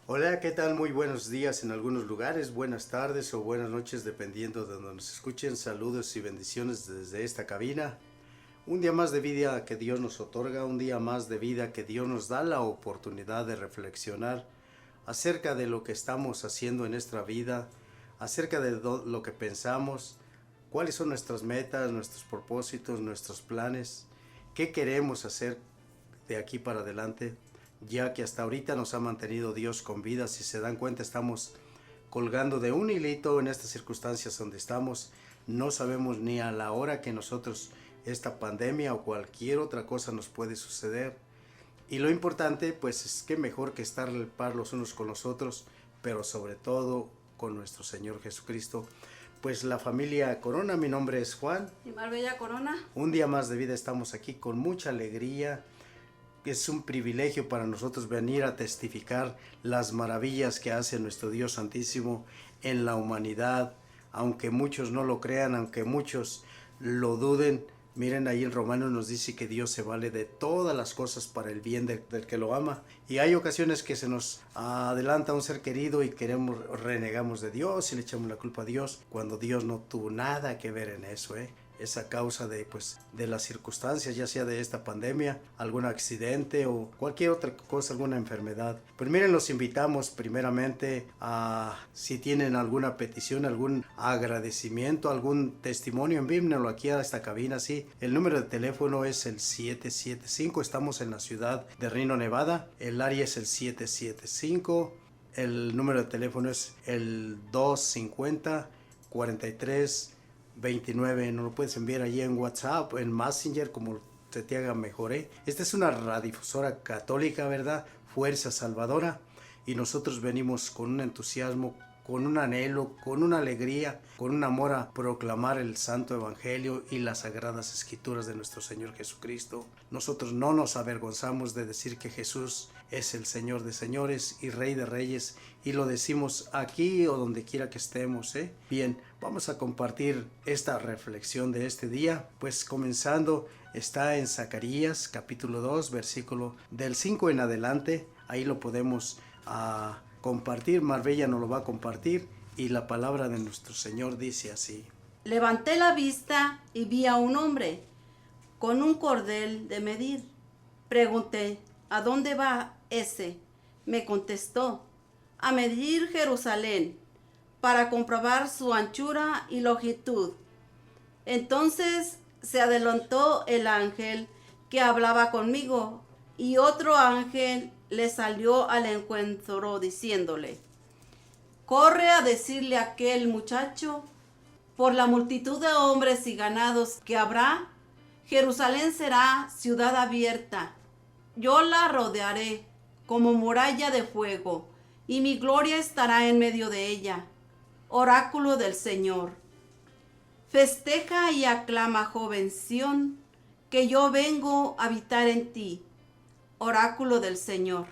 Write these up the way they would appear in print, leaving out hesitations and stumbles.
Hola, ¿qué tal? Muy buenos días en algunos lugares, buenas tardes o buenas noches dependiendo de donde nos escuchen. Saludos y bendiciones desde esta cabina. Un día más de vida que Dios nos otorga, un día más de vida que Dios nos da la oportunidad de reflexionar acerca de lo que estamos haciendo en nuestra vida, acerca de lo que pensamos, cuáles son nuestras metas, nuestros propósitos, nuestros planes, qué queremos hacer de aquí para adelante, ya que hasta ahorita nos ha mantenido Dios con vida. Si se dan cuenta, estamos colgando de un hilito en estas circunstancias donde estamos. No sabemos ni a la hora que nosotros esta pandemia o cualquier otra cosa nos puede suceder. Y lo importante pues es que mejor que estar al par los unos con los otros, pero sobre todo con nuestro Señor Jesucristo. Pues la familia Corona, mi nombre es Juan. Y Marbella Corona. Un día más de vida estamos aquí con mucha alegría. Es un privilegio para nosotros venir a testificar las maravillas que hace nuestro Dios Santísimo en la humanidad, aunque muchos no lo crean, aunque muchos lo duden. Miren, ahí en Romanos nos dice que Dios se vale de todas las cosas para el bien del que lo ama. Y hay ocasiones que se nos adelanta un ser querido y renegamos de Dios y le echamos la culpa a Dios, cuando Dios no tuvo nada que ver en eso, Es a causa de las circunstancias, ya sea de esta pandemia, algún accidente o cualquier otra cosa, alguna enfermedad. Pues miren, los invitamos primeramente a, si tienen alguna petición, algún agradecimiento, algún testimonio, envíenmelo aquí a esta cabina, sí. El número de teléfono es el 775, estamos en la ciudad de Reno, Nevada. El área es el 775. El número de teléfono es el 250 43 29. Nos lo puedes enviar allí en WhatsApp, en Messenger, como se te haga mejor. Esta es una radiodifusora católica, ¿verdad? Fuerza Salvadora. Y nosotros venimos con un entusiasmo, con un anhelo, con una alegría, con un amor a proclamar el Santo Evangelio y las Sagradas Escrituras de nuestro Señor Jesucristo. Nosotros no nos avergonzamos de decir que Jesús es el Señor de señores y Rey de reyes, y lo decimos aquí o donde quiera que estemos. Bien, vamos a compartir esta reflexión de este día, pues comenzando está en Zacarías capítulo 2, versículo del 5 en adelante. Ahí lo podemos compartir. Marbella nos lo va a compartir, y la palabra de nuestro Señor dice así: Levanté la vista y vi a un hombre con un cordel de medir. Pregunté, ¿a dónde va ese? Me contestó, a medir Jerusalén, para comprobar su anchura y longitud. Entonces se adelantó el ángel que hablaba conmigo, y otro ángel le salió al encuentro diciéndole, corre a decirle a aquel muchacho, por la multitud de hombres y ganados que habrá, Jerusalén será ciudad abierta. Yo la rodearé como muralla de fuego, y mi gloria estará en medio de ella. Oráculo del Señor. Festeja y aclama, joven Sión, que yo vengo a habitar en ti. Oráculo del Señor.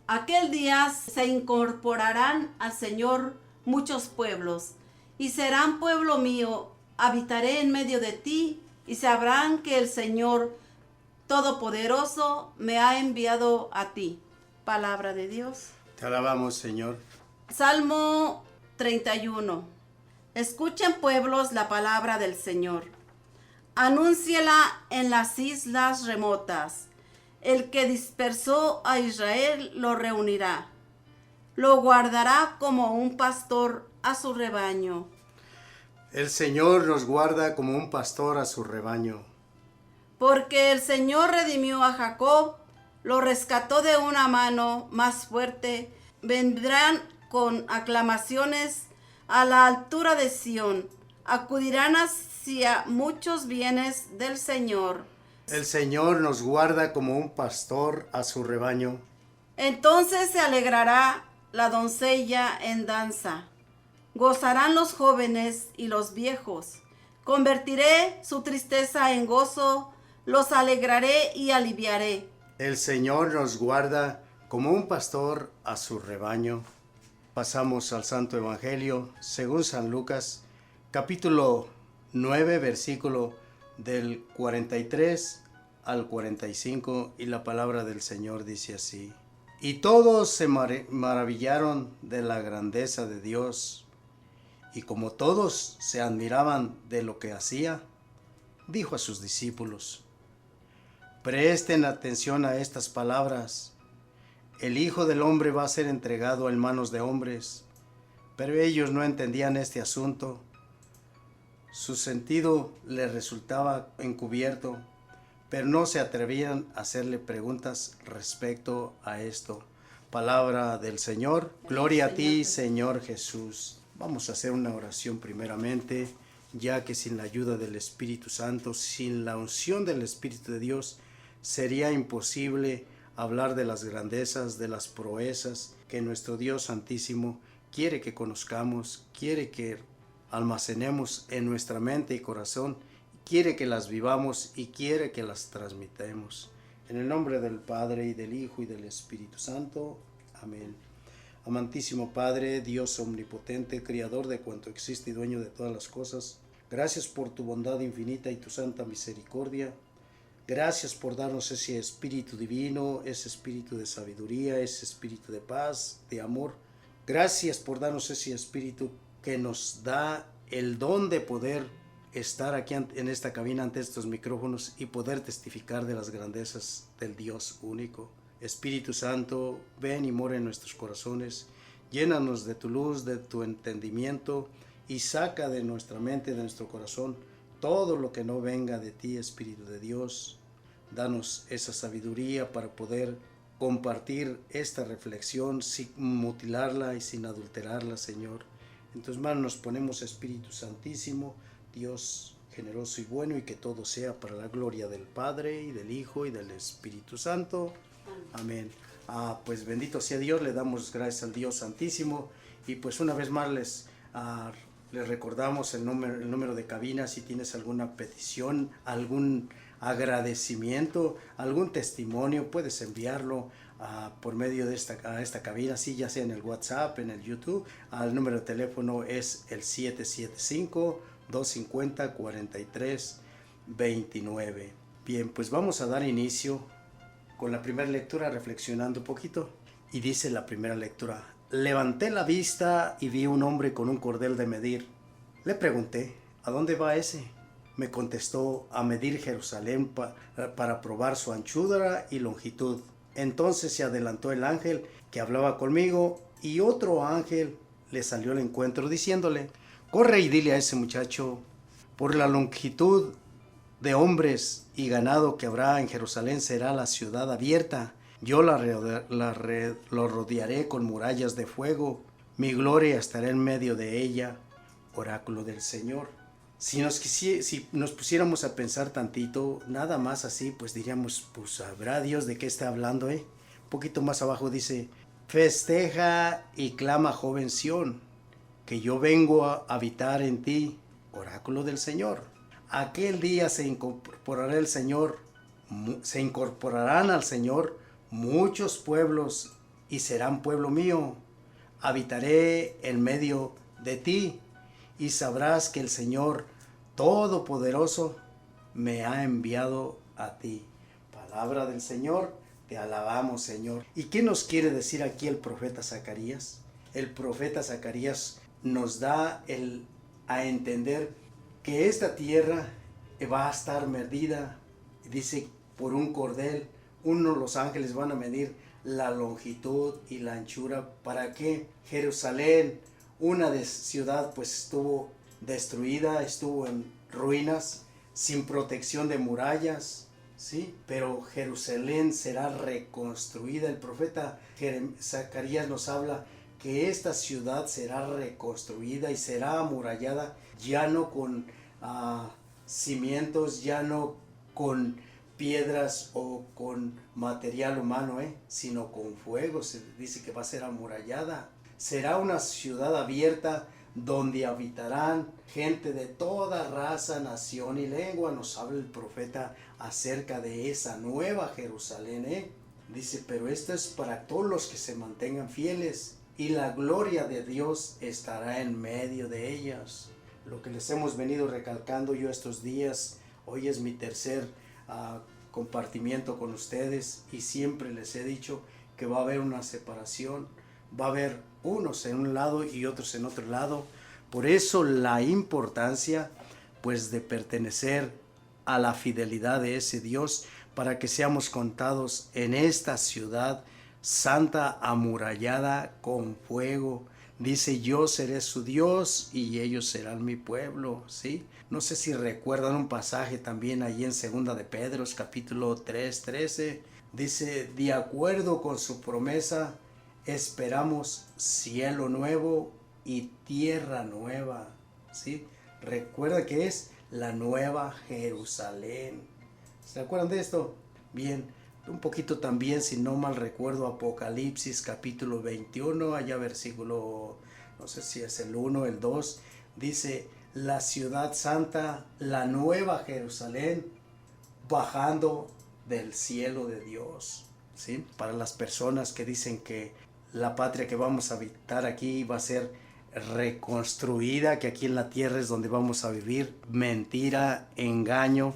Aquel día se incorporarán al Señor muchos pueblos, y serán pueblo mío. Habitaré en medio de ti, y sabrán que el Señor Todopoderoso me ha enviado a ti. Palabra de Dios. Te alabamos, Señor. Salmo 31. Escuchen, pueblos, la palabra del Señor. Anúnciela en las islas remotas. El que dispersó a Israel lo reunirá. Lo guardará como un pastor a su rebaño. El Señor nos guarda como un pastor a su rebaño. Porque el Señor redimió a Jacob, lo rescató de una mano más fuerte. Vendrán con aclamaciones a la altura de Sión. Acudirán hacia muchos bienes del Señor. El Señor nos guarda como un pastor a su rebaño. Entonces se alegrará la doncella en danza. Gozarán los jóvenes y los viejos. Convertiré su tristeza en gozo, los alegraré y aliviaré. El Señor nos guarda como un pastor a su rebaño. Pasamos al Santo Evangelio según San Lucas, capítulo 9, versículo del 43 al 45, y la palabra del Señor dice así: Y todos se maravillaron de la grandeza de Dios. Y como todos se admiraban de lo que hacía, dijo a sus discípulos: presten atención a estas palabras. El Hijo del Hombre va a ser entregado en manos de hombres. Pero ellos no entendían este asunto. Su sentido les resultaba encubierto, pero no se atrevían a hacerle preguntas respecto a esto. Palabra del Señor. Gloria a ti, Señor Jesús. Vamos a hacer una oración primeramente, ya que sin la ayuda del Espíritu Santo, sin la unción del Espíritu de Dios, sería imposible hablar de las grandezas, de las proezas que nuestro Dios Santísimo quiere que conozcamos, quiere que almacenemos en nuestra mente y corazón, quiere que las vivamos y quiere que las transmitamos. En el nombre del Padre, y del Hijo, y del Espíritu Santo. Amén. Amantísimo Padre, Dios omnipotente, Creador de cuanto existe y dueño de todas las cosas, gracias por tu bondad infinita y tu santa misericordia. Gracias por darnos ese espíritu divino, ese espíritu de sabiduría, ese espíritu de paz, de amor. Gracias por darnos ese espíritu que nos da el don de poder estar aquí en esta cabina ante estos micrófonos y poder testificar de las grandezas del Dios único. Espíritu Santo, ven y mora en nuestros corazones, llénanos de tu luz, de tu entendimiento y saca de nuestra mente, de nuestro corazón, todo lo que no venga de ti, Espíritu de Dios. Danos esa sabiduría para poder compartir esta reflexión sin mutilarla y sin adulterarla, Señor. En tus manos nos ponemos, Espíritu Santísimo, Dios generoso y bueno, y que todo sea para la gloria del Padre, y del Hijo, y del Espíritu Santo. Amén. Pues bendito sea Dios, le damos gracias al Dios Santísimo, y pues una vez más les recordamos el número de cabina. Si tienes alguna petición, algún agradecimiento, algún testimonio, puedes enviarlo por medio de esta cabina, sí, ya sea en el WhatsApp, en el YouTube. El número de teléfono es el 775-250-4329. Bien, pues vamos a dar inicio con la primera lectura, reflexionando un poquito. Y dice la primera lectura: levanté la vista y vi un hombre con un cordel de medir. Le pregunté: ¿a dónde va ese? Me contestó: a medir Jerusalén para probar su anchura y longitud. Entonces se adelantó el ángel que hablaba conmigo, y otro ángel le salió al encuentro diciéndole: corre y dile a ese muchacho, por la longitud de hombres y ganado que habrá en Jerusalén será la ciudad abierta. Yo lo rodearé con murallas de fuego. Mi gloria estará en medio de ella. Oráculo del Señor. Si nos pusiéramos a pensar tantito, nada más así, pues diríamos: pues sabrá Dios de qué está hablando, Un poquito más abajo dice: festeja y clama, joven Sión, que yo vengo a habitar en ti. Oráculo del Señor. Aquel día se incorporarán al Señor muchos pueblos, y serán pueblo mío. Habitaré en medio de ti, y sabrás que el Señor Todopoderoso me ha enviado a ti. Palabra del Señor, te alabamos, Señor. ¿Y qué nos quiere decir aquí el profeta Zacarías? El profeta Zacarías nos da a entender que esta tierra va a estar medida, dice, por un cordel. Los ángeles van a medir la longitud y la anchura. ¿Para qué? Jerusalén, una ciudad, pues estuvo destruida, estuvo en ruinas, sin protección de murallas, ¿sí? Pero Jerusalén será reconstruida. El profeta Zacarías nos habla que esta ciudad será reconstruida y será amurallada, ya no con cimientos, ya no con piedras o con material humano, sino con fuego. Se dice que va a ser amurallada. Será una ciudad abierta donde habitarán gente de toda raza, nación y lengua. Nos habla el profeta acerca de esa nueva Jerusalén, Dice: pero esto es para todos los que se mantengan fieles, y la gloria de Dios estará en medio de ellas. Lo que les hemos venido recalcando yo estos días, hoy es mi tercer compartimiento con ustedes, y siempre les he dicho que va a haber una separación, va a haber unos en un lado y otros en otro lado. Por eso la importancia pues de pertenecer a la fidelidad de ese Dios, para que seamos contados en esta ciudad santa, amurallada con fuego. Dice, yo seré su Dios y ellos serán mi pueblo, ¿sí? No sé si recuerdan un pasaje también allí en segunda de Pedro, capítulo 3:13. Dice, de acuerdo con su promesa, esperamos cielo nuevo y tierra nueva, ¿sí? Recuerda que es la nueva Jerusalén. ¿Se acuerdan de esto? Bien, un poquito también, si no mal recuerdo, Apocalipsis capítulo 21, allá versículo, no sé si es el 1, el 2, dice, la ciudad santa, la nueva Jerusalén, bajando del cielo de Dios, ¿sí? Para las personas que dicen que la patria que vamos a habitar aquí va a ser reconstruida, que aquí en la tierra es donde vamos a vivir, mentira, engaño,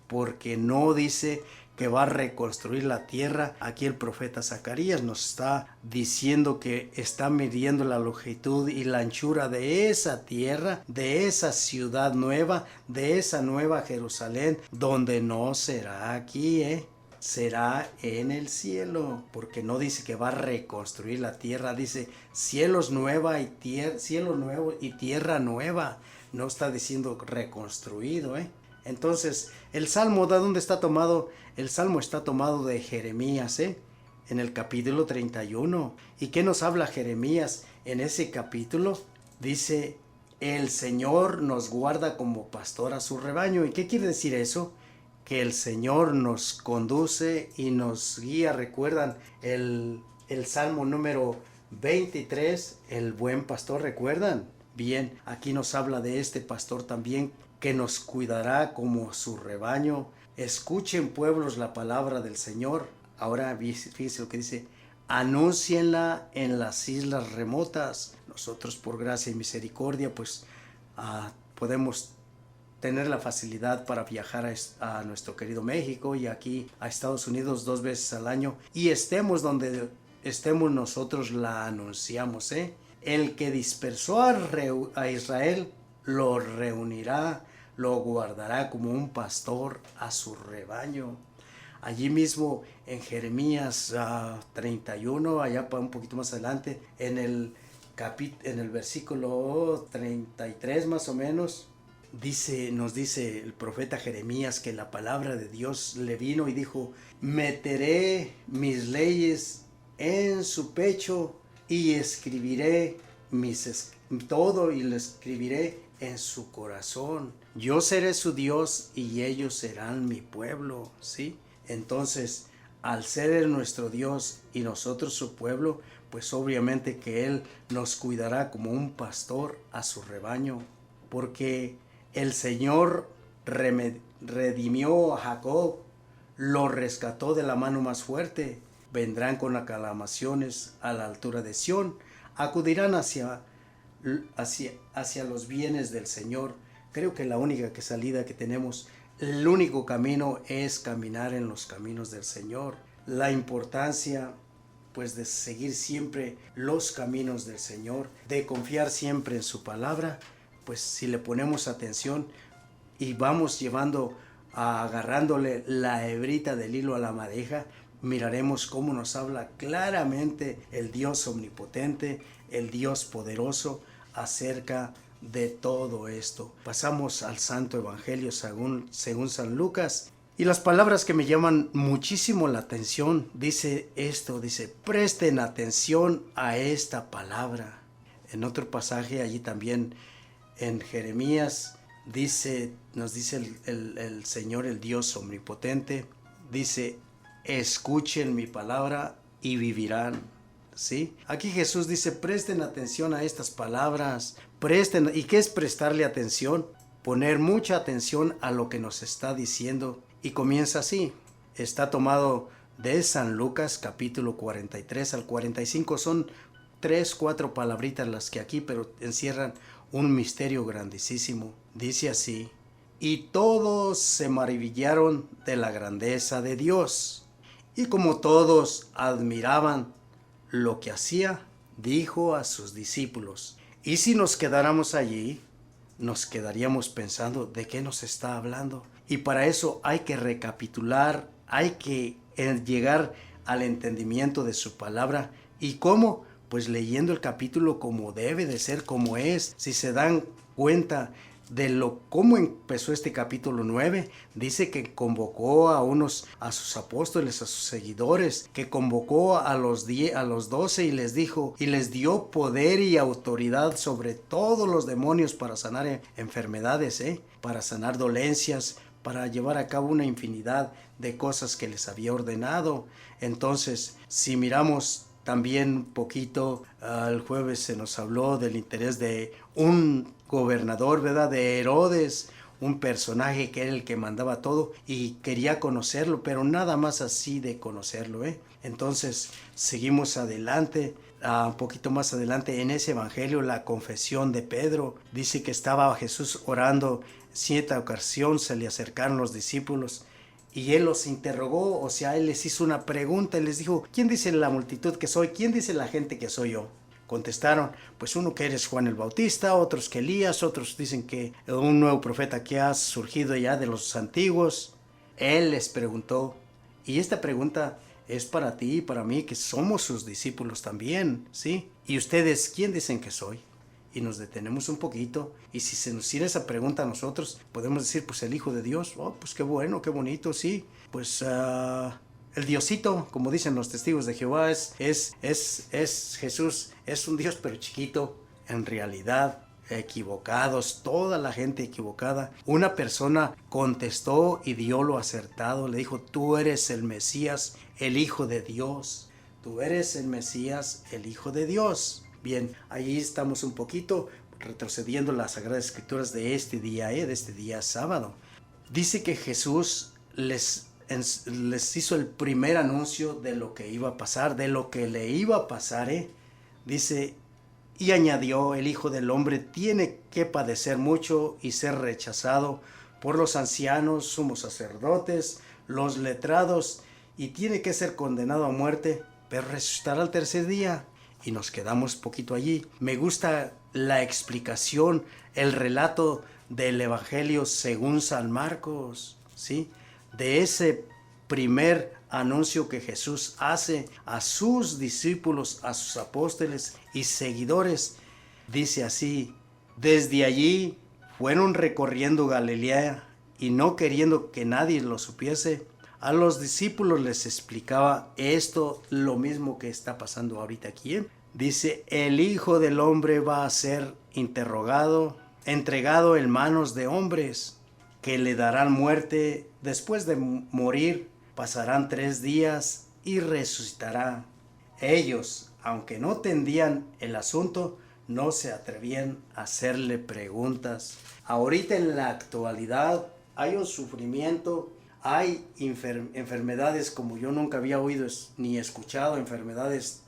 porque no dice que va a reconstruir la tierra. Aquí el profeta Zacarías nos está diciendo que está midiendo la longitud y la anchura de esa tierra, de esa ciudad nueva, de esa nueva Jerusalén, donde no será aquí, será en el cielo, porque no dice que va a reconstruir la tierra, dice cielos nueva y cielo nuevo y tierra nueva, no está diciendo reconstruido, Entonces, el Salmo, ¿de dónde está tomado? El Salmo está tomado de Jeremías, en el capítulo 31. ¿Y qué nos habla Jeremías en ese capítulo? Dice, el Señor nos guarda como pastor a su rebaño. ¿Y qué quiere decir eso? Que el Señor nos conduce y nos guía. ¿Recuerdan el Salmo número 23? El buen pastor, ¿recuerdan? Bien, aquí nos habla de este pastor también, que nos cuidará como su rebaño. Escuchen, pueblos, la palabra del Señor. Ahora fíjense lo que dice, anúncienla en las islas remotas. Nosotros, por gracia y misericordia, pues podemos tener la facilidad para viajar a nuestro querido México y aquí a Estados Unidos 2 veces al año, y estemos donde estemos, nosotros la anunciamos. El que dispersó a Israel lo reunirá, lo guardará como un pastor a su rebaño. Allí mismo en Jeremías 31, allá un poquito más adelante, en el versículo 33 más o menos, nos dice el profeta Jeremías que la palabra de Dios le vino y dijo, meteré mis leyes en su pecho y escribiré todo y lo escribiré en su corazón. Yo seré su Dios y ellos serán mi pueblo, ¿sí? Entonces, al ser Él nuestro Dios y nosotros su pueblo, pues obviamente que Él nos cuidará como un pastor a su rebaño, porque el Señor redimió a Jacob, lo rescató de la mano más fuerte. Vendrán con aclamaciones a la altura de Sión, acudirán hacia los bienes del Señor. Creo que la única salida que tenemos, el único camino es caminar en los caminos del Señor. La importancia pues de seguir siempre los caminos del Señor, de confiar siempre en su palabra, pues si le ponemos atención y vamos agarrándole la hebrita del hilo a la madeja, miraremos cómo nos habla claramente el Dios omnipotente, el Dios poderoso, acerca de todo esto. Pasamos al Santo Evangelio según San Lucas, y las palabras que me llaman muchísimo la atención, dice esto, dice, presten atención a esta palabra. En otro pasaje allí también en Jeremías nos dice el Señor, el Dios omnipotente, dice, escuchen mi palabra y vivirán. ¿Sí? Aquí Jesús dice, presten atención a estas palabras, ¿y qué es prestarle atención? Poner mucha atención a lo que nos está diciendo, y comienza así. Está tomado de San Lucas capítulo 43 al 45, son 3-4 palabritas las que aquí, pero encierran un misterio grandísimo. Dice así, y todos se maravillaron de la grandeza de Dios Y como todos admiraban lo que hacía, dijo a sus discípulos: y si nos quedáramos allí, nos quedaríamos pensando de qué nos está hablando. Y para eso hay que recapitular, hay que llegar al entendimiento de su palabra. ¿Y cómo? Pues leyendo el capítulo como debe de ser, como es. Si se dan cuenta de cómo empezó este capítulo 9, dice que convocó a sus apóstoles, a sus seguidores, que convocó a los 12 y les dijo, y les dio poder y autoridad sobre todos los demonios para sanar enfermedades, para sanar dolencias, para llevar a cabo una infinidad de cosas que les había ordenado. Entonces, si miramos también un poquito, el jueves se nos habló del interés de un gobernador, ¿verdad? De Herodes, un personaje que era el que mandaba todo y quería conocerlo, pero nada más así de conocerlo, Entonces, seguimos adelante. Un poquito más adelante en ese evangelio, la confesión de Pedro, dice que estaba Jesús orando, cierta ocasión se le acercaron los discípulos y él los interrogó, o sea, él les hizo una pregunta y les dijo: ¿quién dice la multitud que soy? ¿Quién dice la gente que soy yo? Contestaron: pues uno que eres Juan el Bautista, otros que Elías, otros dicen que un nuevo profeta que ha surgido ya de los antiguos. Él les preguntó, y esta pregunta es para ti y para mí, que somos sus discípulos también, ¿sí? ¿Y ustedes quién dicen que soy? Y nos detenemos un poquito, y si se nos hiciera esa pregunta a nosotros, podemos decir: pues el Hijo de Dios. Oh, pues qué bueno, qué bonito, sí. Pues el Diosito, como dicen los testigos de Jehová, es Jesús, es un Dios pero chiquito. En realidad, equivocados, toda la gente equivocada. Una persona contestó y dio lo acertado, le dijo: tú eres el Mesías, el Hijo de Dios. Tú eres el Mesías, el Hijo de Dios. Bien, ahí estamos un poquito retrocediendo las Sagradas Escrituras de este día sábado. Dice que Jesús les hizo el primer anuncio de lo que iba a pasar, de lo que le iba a pasar, Dice, y añadió: el Hijo del Hombre tiene que padecer mucho y ser rechazado por los ancianos, sumos sacerdotes, los letrados, y tiene que ser condenado a muerte, pero resucitará al tercer día. Y nos quedamos poquito allí. Me gusta la explicación, el relato del Evangelio según San Marcos, ¿sí? De ese primer anuncio que Jesús hace a sus discípulos, a sus apóstoles y seguidores. Dice así: desde allí fueron recorriendo Galilea, y no queriendo que nadie lo supiese, a los discípulos les explicaba esto, lo mismo que está pasando ahorita aquí. Dice: el Hijo del Hombre va a ser entregado en manos de hombres, que le darán muerte. Después de morir, pasarán 3 días y resucitará. Ellos, aunque no entendían el asunto, no se atrevían a hacerle preguntas. Ahorita en la actualidad hay un sufrimiento, hay enfermedades como yo nunca había oído ni escuchado, enfermedades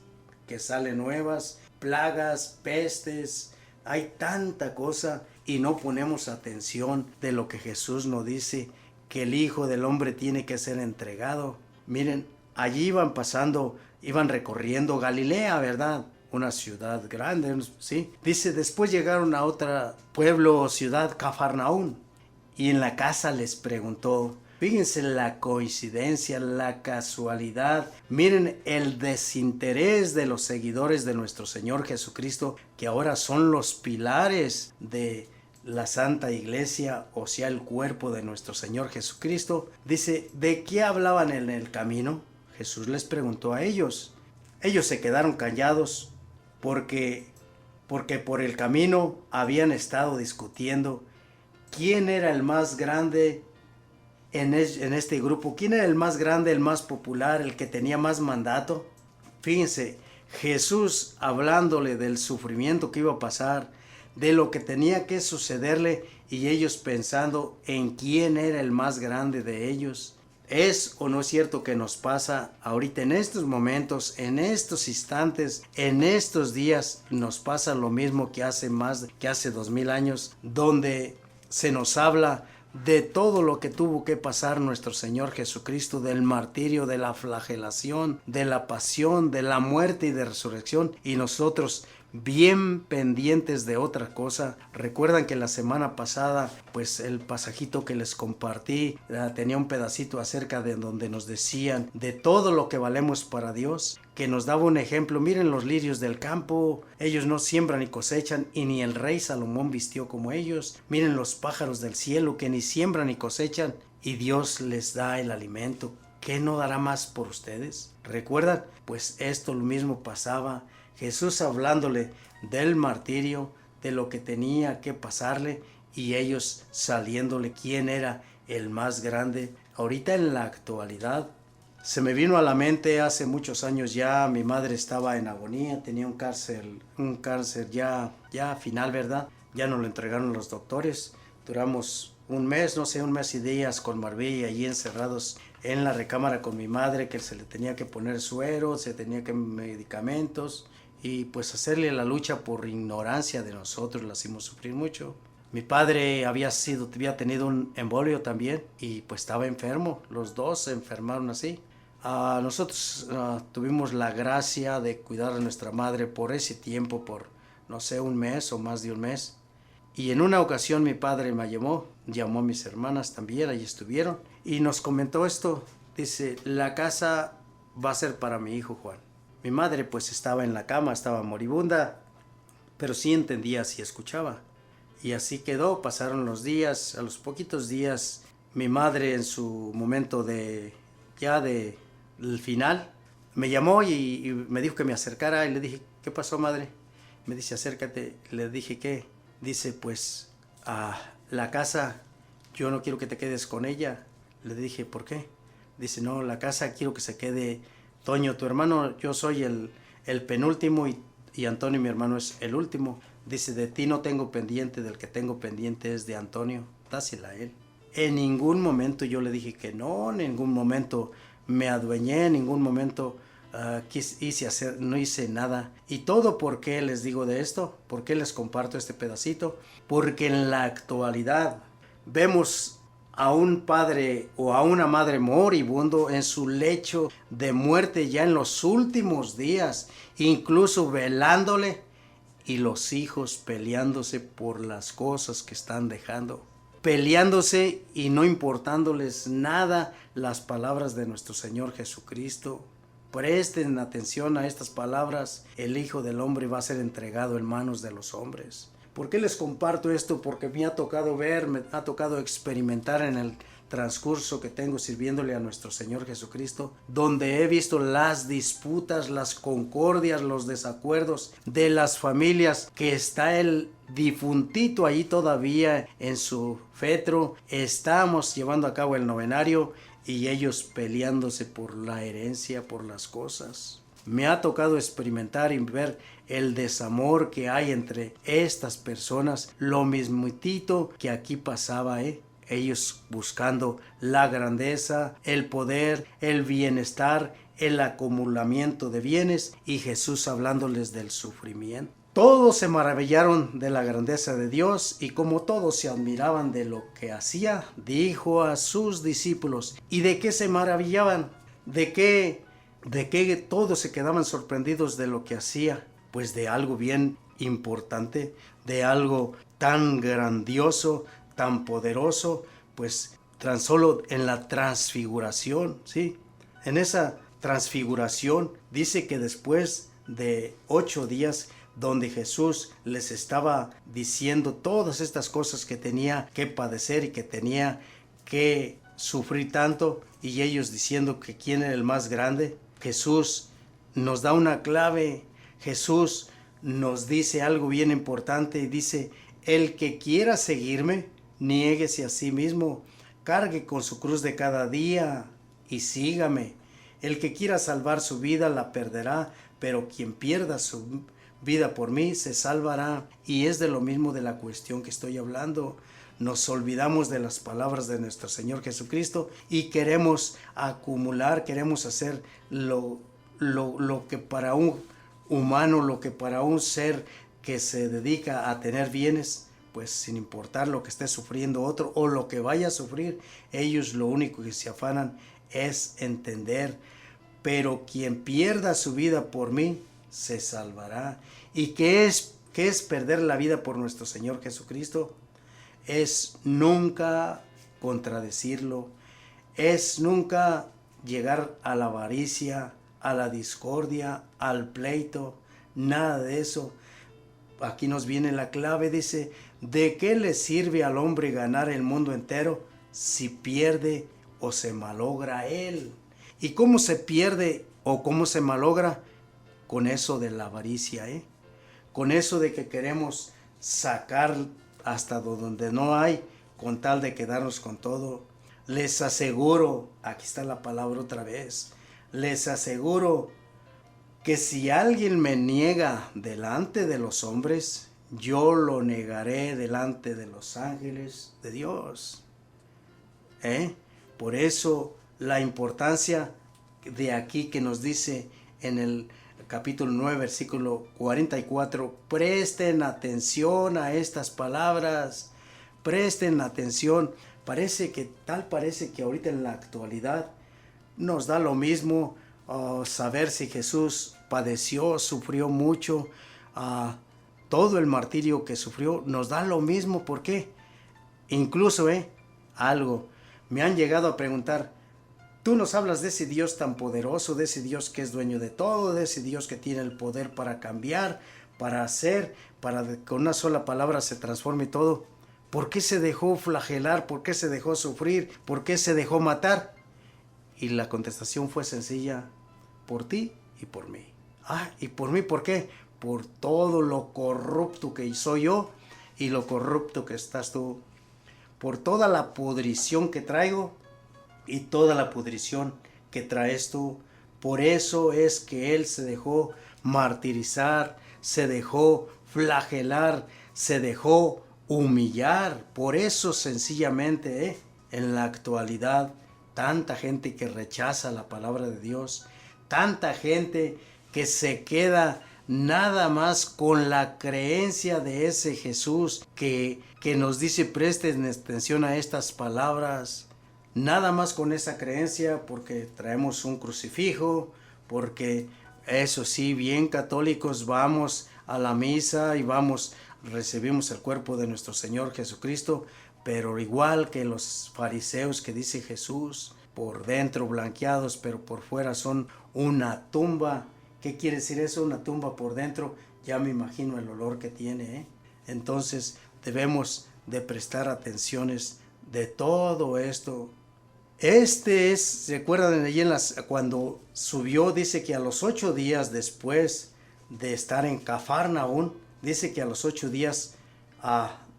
que salen nuevas, plagas, pestes, hay tanta cosa y no ponemos atención de lo que Jesús nos dice, que el Hijo del Hombre tiene que ser entregado. Miren, allí iban recorriendo Galilea, ¿verdad? Una ciudad grande, ¿sí? Dice, después llegaron a otra pueblo o ciudad, Cafarnaún, y en la casa les preguntó. Fíjense la coincidencia, la casualidad. Miren el desinterés de los seguidores de nuestro Señor Jesucristo, que ahora son los pilares de la Santa Iglesia, o sea, el cuerpo de nuestro Señor Jesucristo. Dice, ¿de qué hablaban en el camino? Jesús les preguntó a ellos. Ellos se quedaron callados porque por el camino habían estado discutiendo quién era el más grande en este grupo, quién era el más grande, el más popular, el que tenía más mandato. Fíjense, Jesús hablándole del sufrimiento que iba a pasar, de lo que tenía que sucederle, y ellos pensando en quién era el más grande de ellos. ¿Es o no es cierto que nos pasa ahorita en estos momentos, en estos instantes, en estos días? Nos pasa lo mismo que hace 2000 años, donde se nos habla de todo lo que tuvo que pasar nuestro Señor Jesucristo, del martirio, de la flagelación, de la pasión, de la muerte y de resurrección, y nosotros bien pendientes de otra cosa. Recuerdan que la semana pasada, pues el pasajito que les compartí tenía un pedacito acerca de donde nos decían de todo lo que valemos para Dios, que nos daba un ejemplo. Miren los lirios del campo, ellos no siembran ni cosechan, y ni el rey Salomón vistió como ellos. Miren los pájaros del cielo, que ni siembran ni cosechan, y Dios les da el alimento. ¿Qué no dará más por ustedes? ¿Recuerdan? Pues esto lo mismo pasaba. Jesús hablándole del martirio, de lo que tenía que pasarle, y ellos saliéndole quién era el más grande. Ahorita en la actualidad se me vino a la mente, hace muchos años ya, mi madre estaba en agonía, tenía un cáncer ya final, ¿verdad? Ya nos lo entregaron los doctores. Duramos un mes y días con Marbella allí encerrados en la recámara con mi madre, que se le tenía que poner suero, se tenía que medicamentos, y pues hacerle la lucha por ignorancia de nosotros, la hicimos sufrir mucho. Mi padre había tenido un embolio también, y pues estaba enfermo, los dos se enfermaron así. Nosotros tuvimos la gracia de cuidar a nuestra madre por ese tiempo, por no sé, un mes o más de un mes. Y en una ocasión mi padre me llamó a mis hermanas también, allí estuvieron, y nos comentó esto. Dice, la casa va a ser para mi hijo Juan. Mi madre pues estaba en la cama, estaba moribunda, pero sí entendía, sí escuchaba. Y así quedó, pasaron los días. A los poquitos días, mi madre en su momento del final, me llamó y me dijo que me acercara, y le dije, ¿qué pasó, madre? Me dice, acércate. Le dije, ¿qué? Dice, pues, la casa, yo no quiero que te quedes con ella. Le dije, ¿por qué? Dice, no, la casa quiero que se quede Toño, tu hermano. Yo soy el penúltimo, y Antonio, mi hermano, es el último. Dice, de ti no tengo pendiente, del que tengo pendiente es de Antonio, dásela a él. En ningún momento yo le dije que no, en ningún momento me adueñé, en ningún momento no hice nada. ¿Y todo por qué les digo de esto? ¿Por qué les comparto este pedacito? Porque en la actualidad vemos a un padre o a una madre moribundo en su lecho de muerte ya en los últimos días, incluso velándole, y los hijos peleándose por las cosas que están dejando, peleándose y no importándoles nada las palabras de nuestro Señor Jesucristo. Presten atención a estas palabras: el Hijo del Hombre va a ser entregado en manos de los hombres. ¿Por qué les comparto esto? Porque me ha tocado me ha tocado experimentar en el transcurso que tengo sirviéndole a nuestro Señor Jesucristo, donde he visto las disputas, las concordias, los desacuerdos de las familias, que está el difuntito ahí todavía en su fétro. Estamos llevando a cabo el novenario y ellos peleándose por la herencia, por las cosas. Me ha tocado experimentar y ver el desamor que hay entre estas personas, lo mismitito que aquí pasaba, ellos buscando la grandeza, el poder, el bienestar, el acumulamiento de bienes, y Jesús hablándoles del sufrimiento. Todos se maravillaron de la grandeza de Dios, y como todos se admiraban de lo que hacía, dijo a sus discípulos. ¿Y de qué se maravillaban? ¿De qué todos se quedaban sorprendidos de lo que hacía? Pues de algo bien importante, de algo tan grandioso, tan poderoso, pues tan solo en la transfiguración, ¿sí? En esa transfiguración dice que después de 8 días, donde Jesús les estaba diciendo todas estas cosas que tenía que padecer y que tenía que sufrir tanto, y ellos diciendo que quién era el más grande, Jesús nos da una clave. Jesús nos dice algo bien importante, y dice: el que quiera seguirme, niéguese a sí mismo, cargue con su cruz de cada día y sígame. El que quiera salvar su vida la perderá, pero quien pierda su vida por mí se salvará. Y es de lo mismo de la cuestión que estoy hablando. Nos olvidamos de las palabras de nuestro Señor Jesucristo y queremos acumular, queremos hacer lo que para un humano, lo que para un ser que se dedica a tener bienes, pues sin importar lo que esté sufriendo otro o lo que vaya a sufrir, ellos lo único que se afanan es entender, pero quien pierda su vida por mí, se salvará. ¿Y qué es perder la vida por nuestro Señor Jesucristo? Es nunca contradecirlo, es nunca llegar a la avaricia, a la discordia, al pleito, nada de eso. Aquí nos viene la clave, dice, ¿de qué le sirve al hombre ganar el mundo entero si pierde o se malogra él? ¿Y cómo se pierde o cómo se malogra? Con eso de la avaricia, con eso de que queremos sacar hasta donde no hay, con tal de quedarnos con todo. Les aseguro, aquí está la palabra otra vez, les aseguro que si alguien me niega delante de los hombres, yo lo negaré delante de los ángeles de Dios. Por eso la importancia de aquí que nos dice en el capítulo 9, versículo 44, presten atención a estas palabras, presten atención. Parece que ahorita en la actualidad nos da lo mismo saber si Jesús padeció, sufrió mucho, todo el martirio que sufrió, nos da lo mismo. ¿Por qué? Incluso, algo, me han llegado a preguntar, tú nos hablas de ese Dios tan poderoso, de ese Dios que es dueño de todo, de ese Dios que tiene el poder para cambiar, para hacer, para que con una sola palabra se transforme todo. ¿Por qué se dejó flagelar? ¿Por qué se dejó sufrir? ¿Por qué se dejó matar? Y la contestación fue sencilla, por ti y por mí. ¿Y por mí por qué? Por todo lo corrupto que soy yo y lo corrupto que estás tú. Por toda la pudrición que traigo y toda la pudrición que traes tú. Por eso es que Él se dejó martirizar, se dejó flagelar, se dejó humillar. Por eso sencillamente, en la actualidad, tanta gente que rechaza la palabra de Dios, tanta gente que se queda nada más con la creencia de ese Jesús que nos dice presten atención a estas palabras, nada más con esa creencia, porque traemos un crucifijo, porque eso sí, bien católicos, vamos a la misa y recibimos el cuerpo de nuestro Señor Jesucristo, pero igual que los fariseos que dice Jesús, por dentro blanqueados, pero por fuera son una tumba. ¿Qué quiere decir eso? Una tumba por dentro, ya me imagino el olor que tiene, Entonces debemos de prestar atenciones de todo esto. ¿Se acuerdan allí cuando subió? Dice que a los 8 días después de estar en Cafarnaún, dice que a los 8 días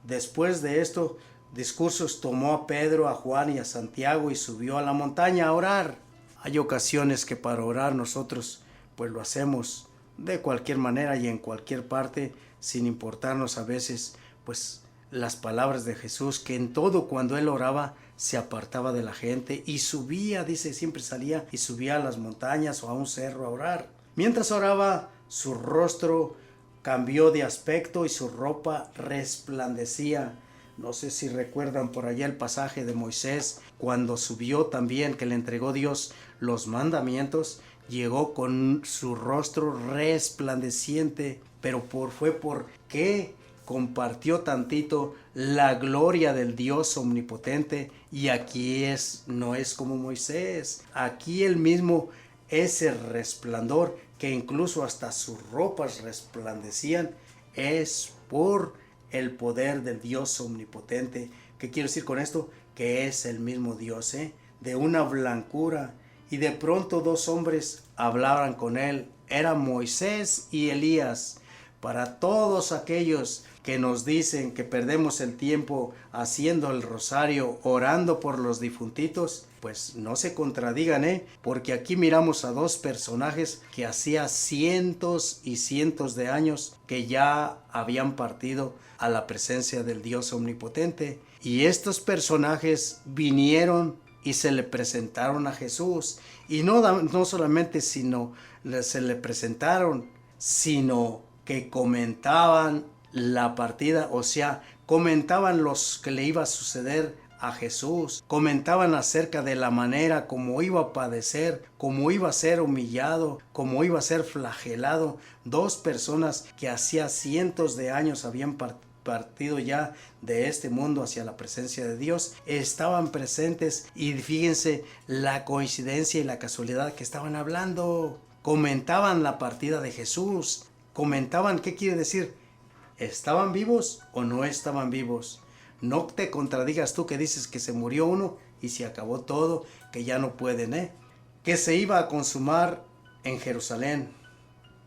después de estos discursos tomó a Pedro, a Juan y a Santiago y subió a la montaña a orar. Hay ocasiones que para orar nosotros pues lo hacemos de cualquier manera y en cualquier parte, sin importarnos a veces pues las palabras de Jesús, que en todo cuando él oraba se apartaba de la gente y subía, dice, siempre salía y subía a las montañas o a un cerro a orar. Mientras oraba, su rostro cambió de aspecto y su ropa resplandecía. No sé si recuerdan por allá el pasaje de Moisés, cuando subió también, que le entregó Dios los mandamientos, llegó con su rostro resplandeciente, pero fue porque compartió tantito la gloria del Dios omnipotente. Y aquí no es como Moisés, aquí el mismo, ese resplandor que incluso hasta sus ropas resplandecían, es por el poder del Dios omnipotente. ¿Qué quiero decir con esto? Que es el mismo Dios, de una blancura. Y de pronto 2 hombres hablaban con él, eran Moisés y Elías. Para todos aquellos que nos dicen que perdemos el tiempo haciendo el rosario, orando por los difuntitos, pues no se contradigan, porque aquí miramos a 2 personajes que hacía cientos y cientos de años que ya habían partido a la presencia del Dios omnipotente. Y estos personajes vinieron y se le presentaron a Jesús. Y no solamente se le presentaron, sino que comentaban la partida, o sea, comentaban los que le iba a suceder a Jesús, comentaban acerca de la manera como iba a padecer, cómo iba a ser humillado, cómo iba a ser flagelado. Dos personas que hacía cientos de años habían partido ya de este mundo hacia la presencia de Dios, estaban presentes, y fíjense la coincidencia y la casualidad que estaban hablando, comentaban la partida de Jesús, comentaban qué quiere decir, ¿estaban vivos o no estaban vivos? No te contradigas tú que dices que se murió uno y se acabó todo, que ya no pueden, que se iba a consumar en Jerusalén.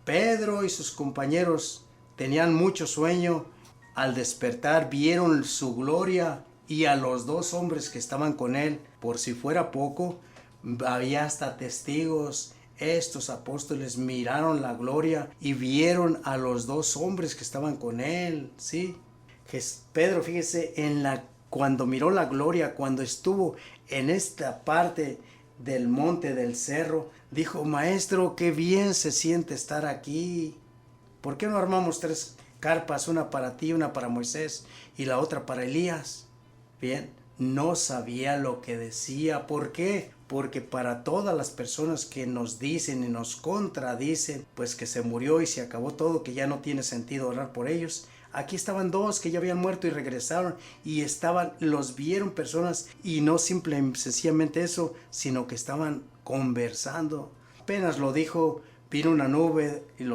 Pedro y sus compañeros tenían mucho sueño. Al despertar vieron su gloria y a los dos hombres que estaban con él. Por si fuera poco, había hasta testigos. Estos apóstoles miraron la gloria y vieron a los dos hombres que estaban con él, ¿sí? Pedro, fíjese, cuando miró la gloria, cuando estuvo en esta parte del monte, del cerro, dijo, Maestro, qué bien se siente estar aquí. ¿Por qué no armamos 3 carpas, una para ti, una para Moisés y la otra para Elías? Bien, no sabía lo que decía. ¿Por qué? Porque para todas las personas que nos dicen y nos contradicen, pues que se murió y se acabó todo, que ya no tiene sentido orar por ellos, aquí estaban dos que ya habían muerto y regresaron y los vieron personas, y no sencillamente eso, sino que estaban conversando. Apenas lo dijo, vino una nube y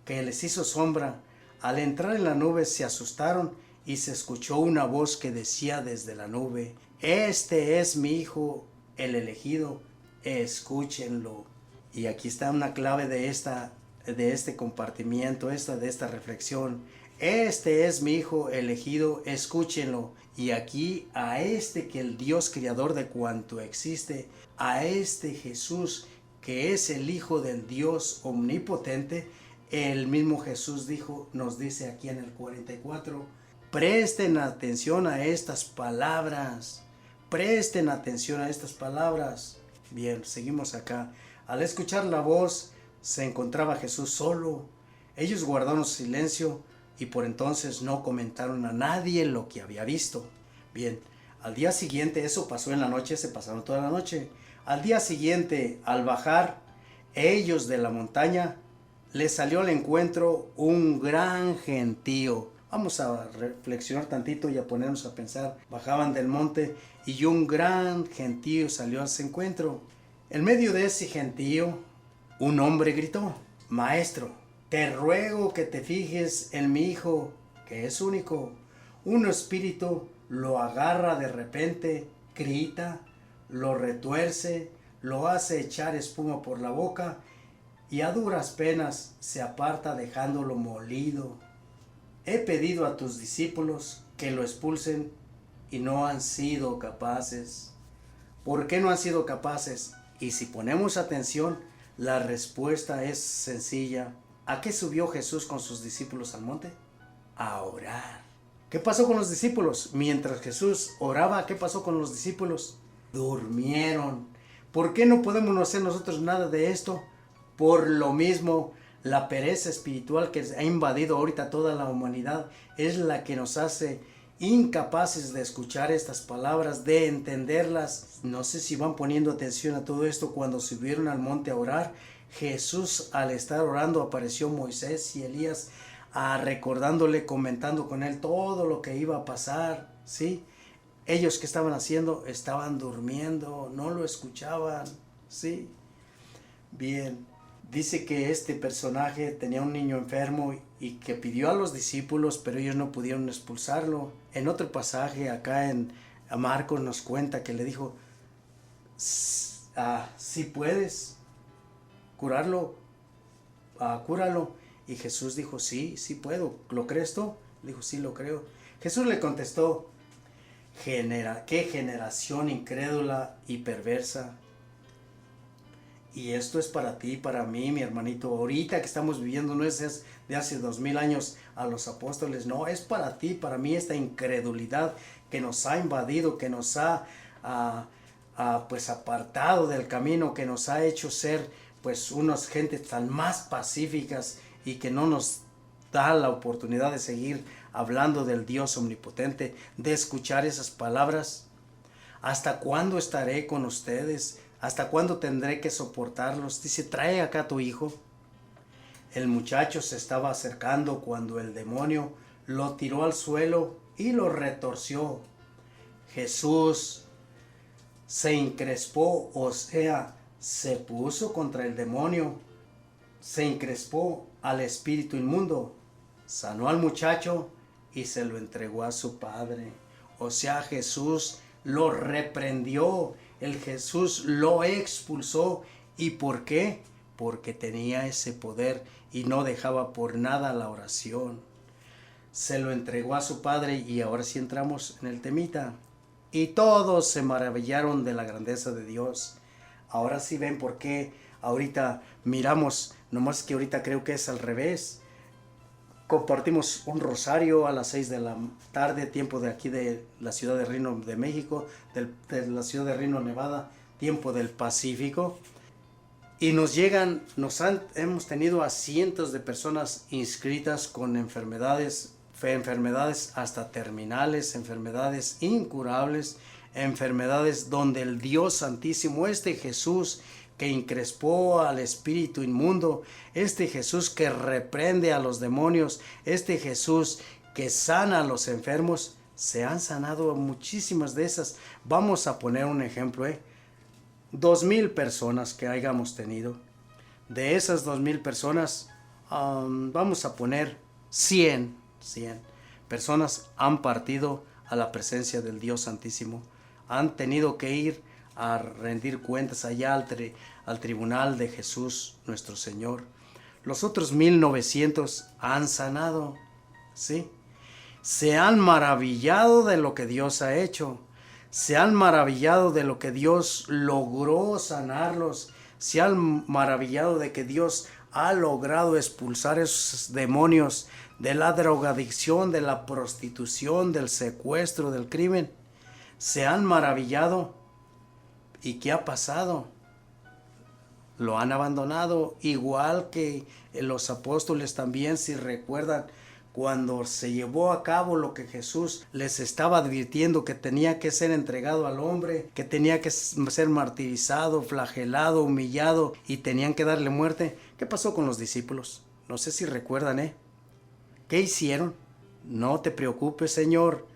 que les hizo sombra. Al entrar en la nube se asustaron y se escuchó una voz que decía desde la nube, este es mi hijo, el elegido, escúchenlo. Y aquí está una clave de este compartimiento, de esta reflexión. Este es mi hijo elegido, escúchenlo. Y aquí a este que el Dios creador de cuanto existe, a este Jesús que es el Hijo del Dios omnipotente, el mismo Jesús nos dice aquí en el 44, presten atención a estas palabras, presten atención a estas palabras. Bien, seguimos acá. Al escuchar la voz, se encontraba Jesús solo. Ellos guardaron silencio y por entonces no comentaron a nadie lo que había visto. Bien, al día siguiente, eso pasó en la noche, se pasaron toda la noche. Al día siguiente, al bajar ellos de la montaña, les salió al encuentro un gran gentío. Vamos a reflexionar tantito y a ponernos a pensar. Bajaban del monte y un gran gentío salió a ese encuentro. En medio de ese gentío, un hombre gritó, Maestro, te ruego que te fijes en mi hijo, que es único. Un espíritu lo agarra de repente, grita, lo retuerce, lo hace echar espuma por la boca y a duras penas se aparta dejándolo molido. He pedido a tus discípulos que lo expulsen y no han sido capaces. ¿Por qué no han sido capaces? Y si ponemos atención, la respuesta es sencilla. ¿A qué subió Jesús con sus discípulos al monte? A orar. ¿Qué pasó con los discípulos? Mientras Jesús oraba, ¿qué pasó con los discípulos? Durmieron. ¿Por qué no podemos hacer nosotros nada de esto? Por lo mismo, la pereza espiritual que ha invadido ahorita toda la humanidad es la que nos hace incapaces de escuchar estas palabras, de entenderlas. No sé si van poniendo atención a todo esto. Cuando subieron al monte a orar, Jesús, al estar orando, apareció Moisés y Elías, recordándole, comentando con él todo lo que iba a pasar, ¿sí? Ellos, ¿qué estaban haciendo? Estaban durmiendo, no lo escuchaban, ¿sí? Bien, dice que este personaje tenía un niño enfermo y que pidió a los discípulos, pero ellos no pudieron expulsarlo. En otro pasaje acá en Marcos nos cuenta que le dijo, si puedes curarlo, cúralo. Y Jesús dijo, sí puedo. ¿Lo crees tú? Dijo, sí, lo creo. Jesús le contestó, ¿qué generación incrédula y perversa? Y esto es para ti, para mí, mi hermanito. Ahorita que estamos viviendo, no es de hace 2000 años a los apóstoles, no, es para ti, para mí, esta incredulidad que nos ha invadido, que nos ha pues apartado del camino, que nos ha hecho ser pues unas gentes tan más pacíficas y que no nos da la oportunidad de seguir hablando del Dios omnipotente, de escuchar esas palabras. ¿Hasta cuándo estaré con ustedes? ¿Hasta cuándo tendré que soportarlos? Dice, trae acá a tu hijo. El muchacho se estaba acercando cuando el demonio lo tiró al suelo y lo retorció. Jesús se encrespó, o sea, se puso contra el demonio, se encrespó al espíritu inmundo, sanó al muchacho y se lo entregó a su padre. O sea, Jesús lo reprendió, el Jesús lo expulsó. ¿Y por qué? Porque tenía ese poder y no dejaba por nada la oración. Se lo entregó a su padre y ahora sí entramos en el temita. Y todos se maravillaron de la grandeza de Dios. Ahora sí ven por qué ahorita miramos, nomás que ahorita creo que es al revés. Compartimos un rosario a las 6 de la tarde, tiempo de aquí de la ciudad de Reno de México, de la ciudad de Reno, Nevada, tiempo del Pacífico. Y nos llegan, hemos tenido a cientos de personas inscritas con enfermedades hasta terminales, enfermedades incurables, enfermedades donde el Dios Santísimo, este Jesús que encrespó al espíritu inmundo, este Jesús que reprende a los demonios, este Jesús que sana a los enfermos, se han sanado muchísimas de esas. Vamos a poner un ejemplo, 2,000 personas que hayamos tenido. De esas 2,000 personas, vamos a poner 100 personas han partido a la presencia del Dios Santísimo. Han tenido que ir a rendir cuentas allá al tribunal de Jesús, nuestro Señor. Los otros 1,900 han sanado, ¿sí? Se han maravillado de lo que Dios ha hecho. Se han maravillado de lo que Dios logró sanarlos. Se han maravillado de que Dios ha logrado expulsar esos demonios de la drogadicción, de la prostitución, del secuestro, del crimen. Se han maravillado. ¿Y qué ha pasado? Lo han abandonado, igual que los apóstoles también, si recuerdan, cuando se llevó a cabo lo que Jesús les estaba advirtiendo, que tenía que ser entregado al hombre, que tenía que ser martirizado, flagelado, humillado y tenían que darle muerte. ¿Qué pasó con los discípulos? No sé si recuerdan, ¿Qué hicieron? No te preocupes, Señor,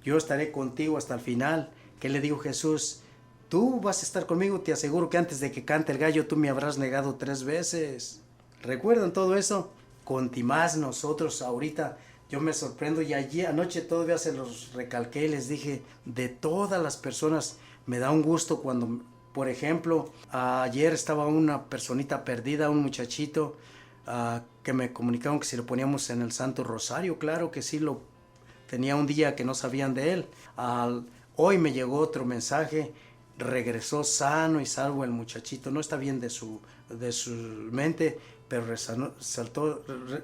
yo estaré contigo hasta el final. ¿Qué le dijo Jesús? Tú vas a estar conmigo, te aseguro que antes de que cante el gallo tú me habrás negado 3 veces. ¿Recuerdan todo eso? Contimás nosotros ahorita, yo me sorprendo y allí anoche todavía se los recalqué y les dije, de todas las personas me da un gusto cuando, por ejemplo, ayer estaba una personita perdida, un muchachito que me comunicaron que si lo poníamos en el Santo Rosario, claro que sí, lo tenía un día que no sabían de él. Hoy me llegó otro mensaje, regresó sano y salvo el muchachito, no está bien de su mente, pero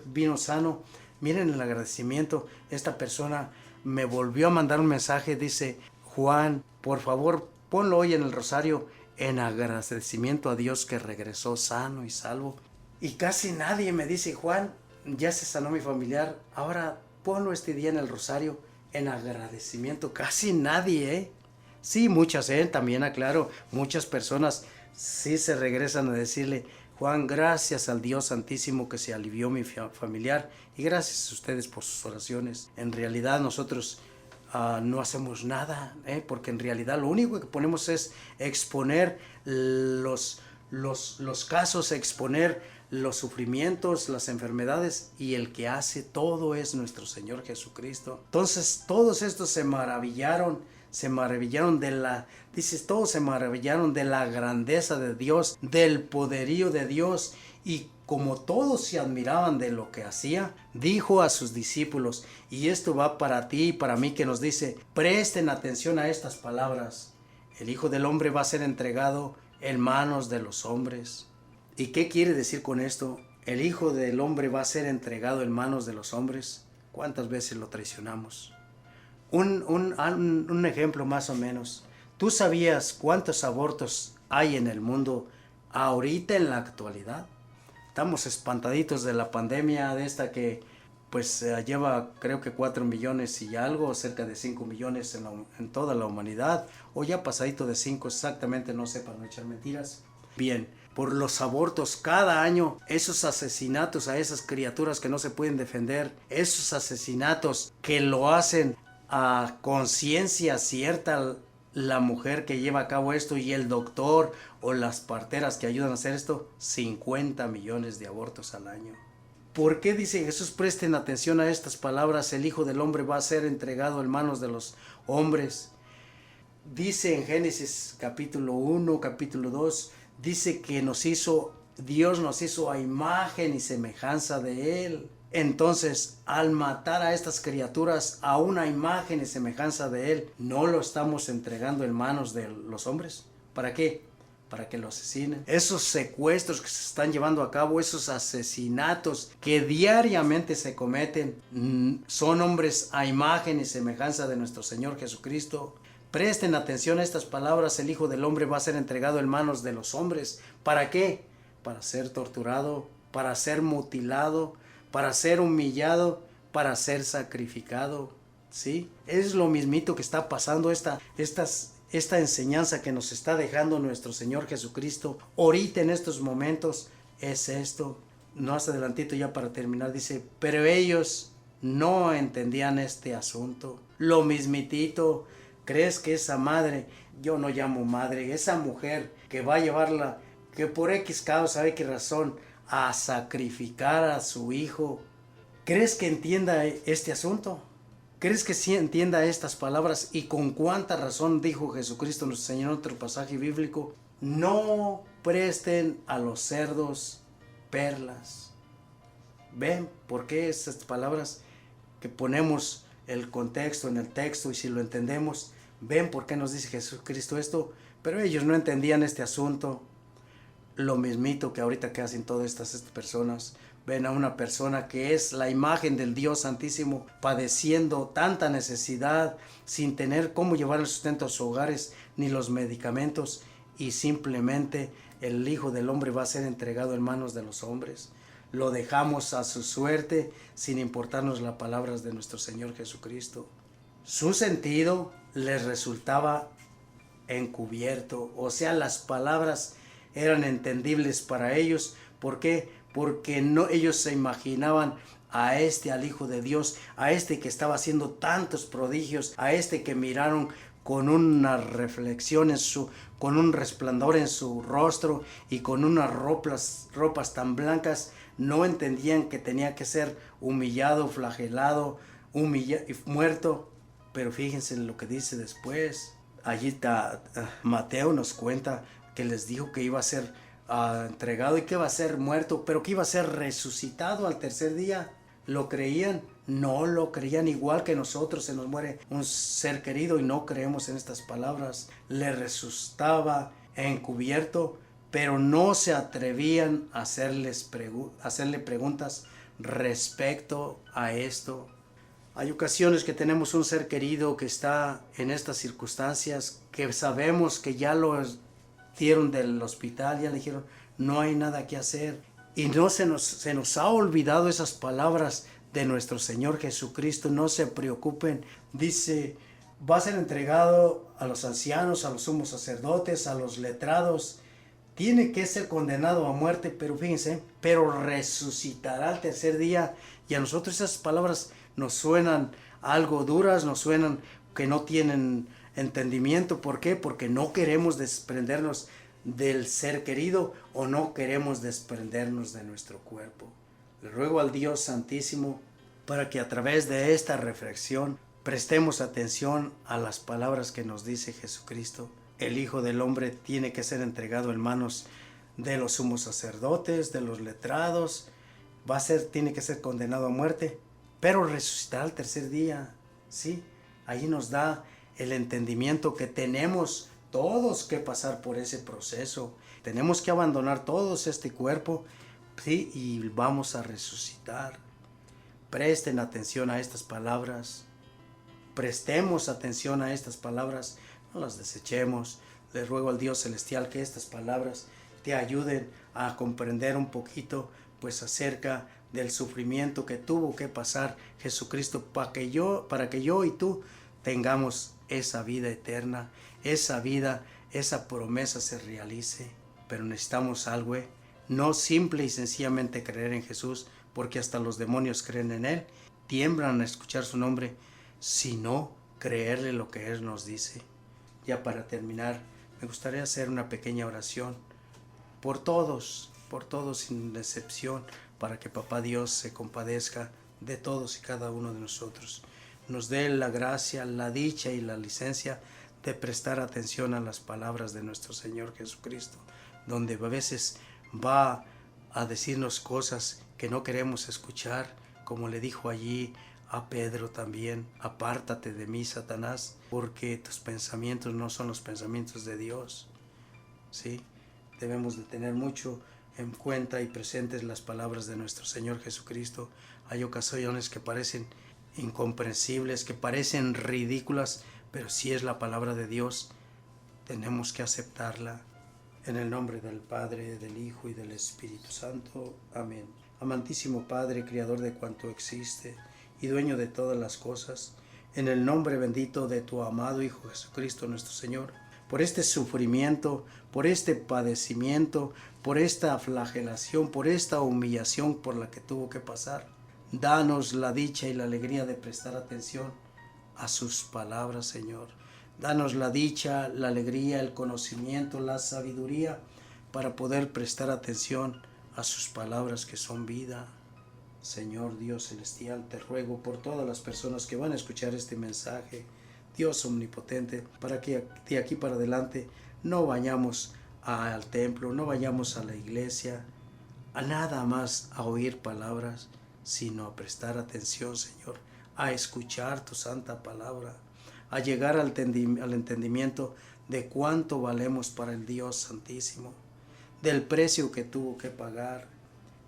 vino sano. Miren el agradecimiento. Esta persona me volvió a mandar un mensaje, dice, Juan, por favor, ponlo hoy en el rosario en agradecimiento a Dios que regresó sano y salvo. Y casi nadie me dice, Juan, ya se sanó mi familiar, ahora ponlo este día en el rosario en agradecimiento. Casi nadie, Sí, muchas, también aclaro, muchas personas sí se regresan a decirle, Juan, gracias al Dios Santísimo que se alivió mi familiar y gracias a ustedes por sus oraciones. En realidad nosotros no hacemos nada, porque en realidad lo único que ponemos es exponer los casos, exponer los sufrimientos, las enfermedades, y el que hace todo es nuestro Señor Jesucristo. Entonces todos estos se maravillaron todos se maravillaron de la grandeza de Dios, del poderío de Dios, y como todos se admiraban de lo que hacía, dijo a sus discípulos, y esto va para ti y para mí, que nos dice, presten atención a estas palabras, el Hijo del Hombre va a ser entregado en manos de los hombres. ¿Y qué quiere decir con esto? El Hijo del Hombre va a ser entregado en manos de los hombres. ¿Cuántas veces lo traicionamos? Un ejemplo más o menos. ¿Tú sabías cuántos abortos hay en el mundo ahorita en la actualidad? Estamos espantaditos de la pandemia, de esta que pues lleva creo que 4 millones y algo, cerca de 5 millones en toda la humanidad, o ya pasadito de 5 exactamente, no sé, para no echar mentiras. Bien, por los abortos cada año, esos asesinatos a esas criaturas que no se pueden defender, esos asesinatos que lo hacen a conciencia cierta la mujer que lleva a cabo esto y el doctor o las parteras que ayudan a hacer esto, 50 millones de abortos al año. ¿Por qué dice Jesús? Presten atención a estas palabras, el Hijo del Hombre va a ser entregado en manos de los hombres. Dice en Génesis capítulo 1, capítulo 2, dice que Dios nos hizo a imagen y semejanza de Él. Entonces, al matar a estas criaturas a una imagen y semejanza de Él, ¿no lo estamos entregando en manos de los hombres? ¿Para qué? Para que lo asesinen. Esos secuestros que se están llevando a cabo, esos asesinatos que diariamente se cometen, son hombres a imagen y semejanza de nuestro Señor Jesucristo. Presten atención a estas palabras, el Hijo del Hombre va a ser entregado en manos de los hombres. ¿Para qué? Para ser torturado, para ser mutilado, para ser humillado, para ser sacrificado. ¿Sí? Es lo mismito que está pasando esta enseñanza que nos está dejando nuestro Señor Jesucristo ahorita en estos momentos. Es esto. Más adelantito ya para terminar dice, pero ellos no entendían este asunto. Lo mismitito. ¿Crees que esa madre, yo no llamo madre, esa mujer que va a llevarla, que por X causa, X razón, a sacrificar a su hijo, ¿crees que entienda este asunto? ¿Crees que sí entienda estas palabras? Y con cuánta razón dijo Jesucristo, nuestro Señor, en otro pasaje bíblico, no presten a los cerdos perlas. ¿Ven por qué estas palabras que ponemos el contexto en el texto y si lo entendemos, ven por qué nos dice Jesucristo esto? Pero ellos no entendían este asunto. Lo mismito que ahorita que hacen todas estas personas. Ven a una persona que es la imagen del Dios Santísimo padeciendo tanta necesidad sin tener cómo llevar el sustento a sus hogares ni los medicamentos, y simplemente el Hijo del Hombre va a ser entregado en manos de los hombres. Lo dejamos a su suerte sin importarnos las palabras de nuestro Señor Jesucristo. Su sentido les resultaba encubierto, o sea, las palabras eran entendibles para ellos. ¿Por qué? Porque ellos se imaginaban al Hijo de Dios, a este que estaba haciendo tantos prodigios, a este que miraron con una reflexión con un resplandor en su rostro y con unas ropas tan blancas. No entendían que tenía que ser humillado, flagelado, muerto. Pero fíjense en lo que dice después. Allí Mateo nos cuenta que les dijo que iba a ser entregado y que iba a ser muerto, pero que iba a ser resucitado al tercer día. ¿Lo creían? No lo creían. Igual que nosotros, se nos muere un ser querido y no creemos en estas palabras. Le resucitaba encubierto, pero no se atrevían a hacerle preguntas respecto a esto. Hay ocasiones que tenemos un ser querido que está en estas circunstancias, que sabemos que ya lo dieron del hospital, ya le dijeron, no hay nada que hacer. Y no se nos ha olvidado esas palabras de nuestro Señor Jesucristo. No se preocupen. Dice, va a ser entregado a los ancianos, a los sumos sacerdotes, a los letrados. Tiene que ser condenado a muerte, pero fíjense, pero resucitará al tercer día. Y a nosotros esas palabras nos suenan algo duras, nos suenan que no tienen entendimiento. ¿Por qué? Porque no queremos desprendernos del ser querido o no queremos desprendernos de nuestro cuerpo. Le ruego al Dios Santísimo para que a través de esta reflexión prestemos atención a las palabras que nos dice Jesucristo. El Hijo del Hombre tiene que ser entregado en manos de los sumos sacerdotes, de los letrados, tiene que ser condenado a muerte, pero resucitará al tercer día. Sí, ahí nos da el entendimiento que tenemos todos que pasar por ese proceso. Tenemos que abandonar todos este cuerpo, sí, y vamos a resucitar. Presten atención a estas palabras. Prestemos atención a estas palabras. No las desechemos. Les ruego al Dios Celestial que estas palabras te ayuden a comprender un poquito, pues, acerca del sufrimiento que tuvo que pasar Jesucristo para que yo y tú tengamos esa vida eterna, esa vida, esa promesa se realice. Pero necesitamos algo, no simple y sencillamente creer en Jesús, porque hasta los demonios creen en Él, tiemblan a escuchar su nombre, sino creerle lo que Él nos dice. Ya para terminar, me gustaría hacer una pequeña oración por todos sin excepción, para que Papá Dios se compadezca de todos y cada uno de nosotros. Nos dé la gracia, la dicha y la licencia de prestar atención a las palabras de nuestro Señor Jesucristo, donde a veces va a decirnos cosas que no queremos escuchar, como le dijo allí a Pedro también: apártate de mí, Satanás, porque tus pensamientos no son los pensamientos de Dios. ¿Sí? Debemos de tener mucho en cuenta y presentes las palabras de nuestro Señor Jesucristo. Hay ocasiones que parecen incomprensibles, que parecen ridículas, pero si es la palabra de Dios, tenemos que aceptarla. En el nombre del Padre, del Hijo y del Espíritu Santo. Amén. Amantísimo Padre, Creador de cuanto existe y dueño de todas las cosas, en el nombre bendito de tu amado Hijo Jesucristo nuestro Señor, por este sufrimiento, por este padecimiento, por esta flagelación, por esta humillación por la que tuvo que pasar, danos la dicha y la alegría de prestar atención a sus palabras, Señor. Danos la dicha, la alegría, el conocimiento, la sabiduría para poder prestar atención a sus palabras que son vida. Señor Dios celestial, te ruego por todas las personas que van a escuchar este mensaje, Dios omnipotente, para que de aquí para adelante no vayamos al templo, no vayamos a la iglesia, a nada más a oír palabras, sino a prestar atención, Señor, a escuchar tu santa palabra, a llegar al entendimiento de cuánto valemos para el Dios Santísimo, del precio que tuvo que pagar.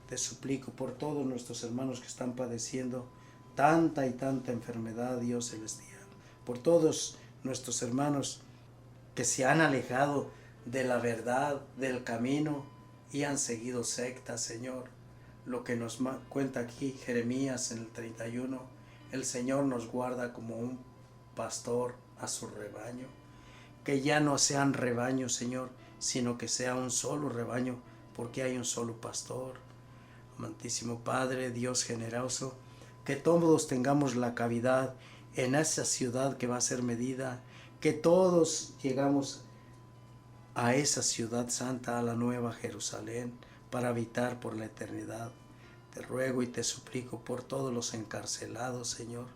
Te suplico por todos nuestros hermanos que están padeciendo tanta y tanta enfermedad, Dios celestial, por todos nuestros hermanos que se han alejado de la verdad, del camino, y han seguido sectas, Señor. Lo que nos cuenta aquí Jeremías en el 31, el Señor nos guarda como un pastor a su rebaño. Que ya no sean rebaños, Señor, sino que sea un solo rebaño, porque hay un solo pastor. Amantísimo Padre, Dios generoso, que todos tengamos la cavidad en esa ciudad que va a ser medida, que todos llegamos a esa ciudad santa, a la nueva Jerusalén, para habitar por la eternidad. Te ruego y te suplico por todos los encarcelados, Señor,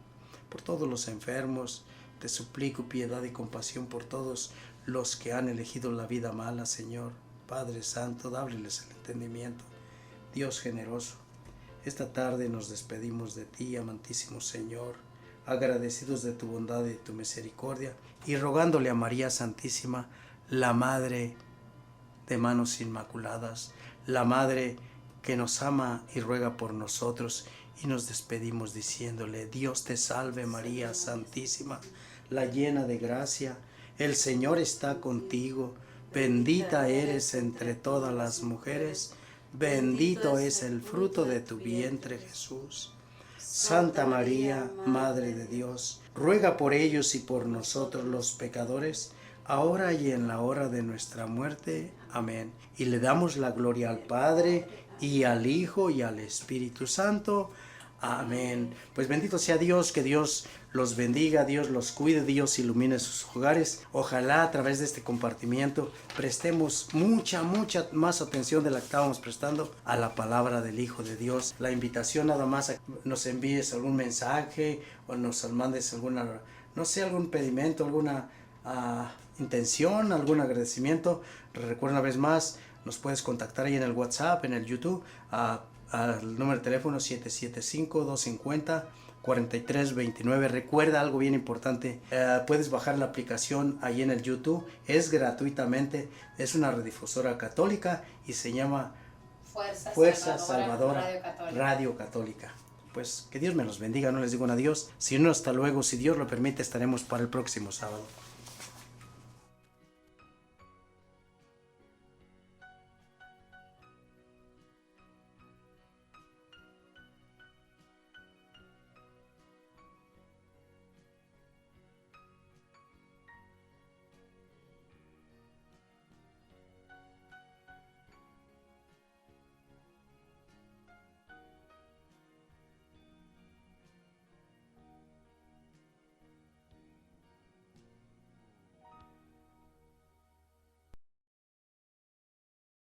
por todos los enfermos. Te suplico piedad y compasión por todos los que han elegido la vida mala, Señor. Padre Santo, dábleles el entendimiento. Dios generoso, esta tarde nos despedimos de ti, amantísimo Señor, agradecidos de tu bondad y de tu misericordia, y rogándole a María Santísima, la Madre de manos inmaculadas, la Madre que nos ama y ruega por nosotros, y nos despedimos diciéndole: Dios te salve María Santísima, la llena de gracia, el Señor está contigo, bendita eres entre todas las mujeres, bendito es el fruto de tu vientre Jesús. Santa María, Madre de Dios, ruega por ellos y por nosotros los pecadores, ahora y en la hora de nuestra muerte. Amén. Y le damos la gloria al Padre, y al Hijo, y al Espíritu Santo. Amén. Pues bendito sea Dios, que Dios los bendiga, Dios los cuide, Dios ilumine sus hogares. Ojalá a través de este compartimiento prestemos mucha más atención de la que estábamos prestando a la palabra del Hijo de Dios. La invitación nada más a que nos envíes algún mensaje o nos mandes alguna, no sé, algún pedimento, alguna intención, algún agradecimiento. Recuerda una vez más, nos puedes contactar ahí en el WhatsApp, en el YouTube, al número de teléfono 775-250-4329. Recuerda algo bien importante, puedes bajar la aplicación ahí en el YouTube, es gratuitamente, es una radiodifusora católica y se llama Fuerza Salvadora Radio Católica. Pues que Dios me los bendiga, no les digo un adiós, sino hasta luego, si Dios lo permite estaremos para el próximo sábado.